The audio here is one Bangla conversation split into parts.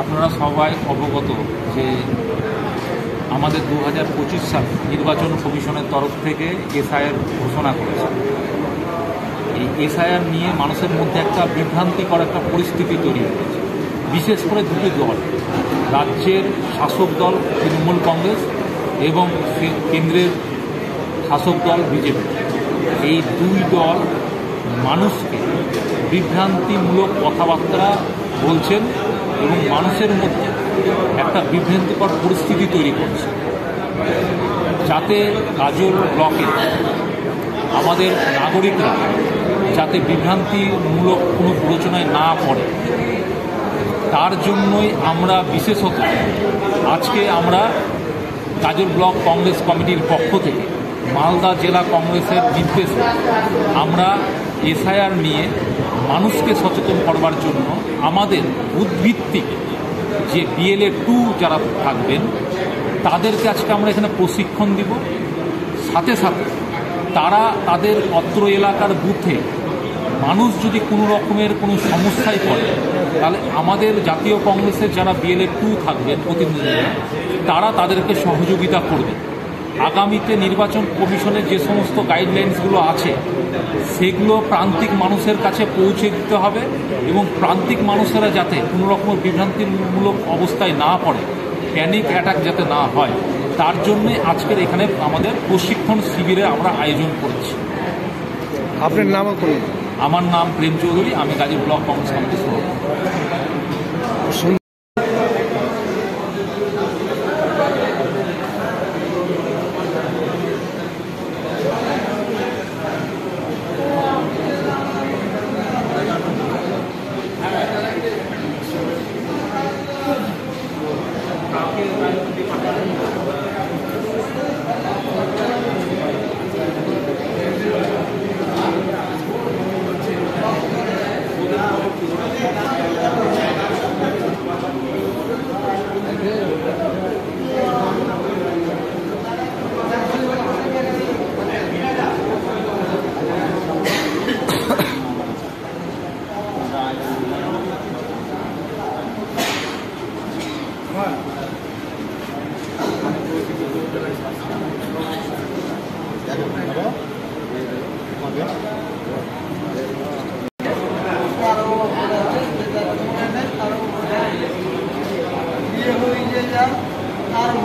আপনারা সবাই অবগত যে আমাদের 2025 সাল নির্বাচন কমিশনের তরফ থেকে এসআইআর ঘোষণা করেছে। এই এসআইআর নিয়ে মানুষের মধ্যে একটা বিভ্রান্তিকর একটা পরিস্থিতি তৈরি হয়েছে, বিশেষ করে দুটি দল, রাজ্যের শাসক দল তৃণমূল কংগ্রেস এবং কেন্দ্রের শাসক দল বিজেপি। এই দুই দল মানুষকে বিভ্রান্তিমূলক কথাবার্তা বলছেন এবং মানুষের মধ্যে একটা বিভ্রান্তিকর পরিস্থিতি তৈরি করছে, যাতে গাজল ব্লকে আমাদের নাগরিকরা যাতে বিভ্রান্তিমূলক কোনো প্ররোচনায় না পড়ে, তার জন্যই আমরা বিশেষত আজকে আমরা গাজল ব্লক কংগ্রেস কমিটির পক্ষ থেকে মালদা জেলা কংগ্রেসের নির্দেশে আমরা এসআইআর নিয়ে মানুষকে সচেতন করবার জন্য আমাদের বুথভিত্তিক যে বিএলএ 2 যারা থাকবেন তাদেরকে আজকে আমরা এখানে প্রশিক্ষণ দিব। সাথে সাথে তারা তাদের অত্র এলাকার বুথে মানুষ যদি কোনো রকমের কোনো সমস্যায় পড়ে, তাহলে আমাদের জাতীয় কংগ্রেসের যারা বিএলএ 2 থাকবেন প্রতিনিধিরা, তারা তাদেরকে সহযোগিতা করবে। আগামীতে নির্বাচন কমিশনের যে সমস্ত গাইডলাইন্সগুলো আছে সেগুলো প্রান্তিক মানুষের কাছে পৌঁছে দিতে হবে এবং প্রান্তিক মানুষেরা যাতে কোনো রকম বিভ্রান্তিমূলক অবস্থায় না পড়ে, প্যানিক অ্যাটাক যাতে না হয়, তার জন্যে আজকের এখানে আমাদের প্রশিক্ষণ শিবিরের আমরা আয়োজন করেছি। আপনার নাম? আমার নাম প্রেম চৌধুরী, আমি গাজী ব্লক কংগ্রেস কমিটির সভাপতি।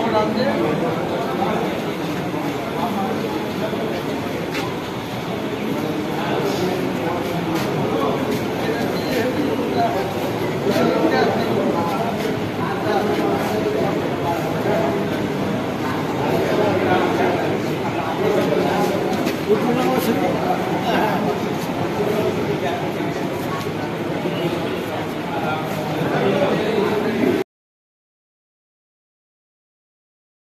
Gracias.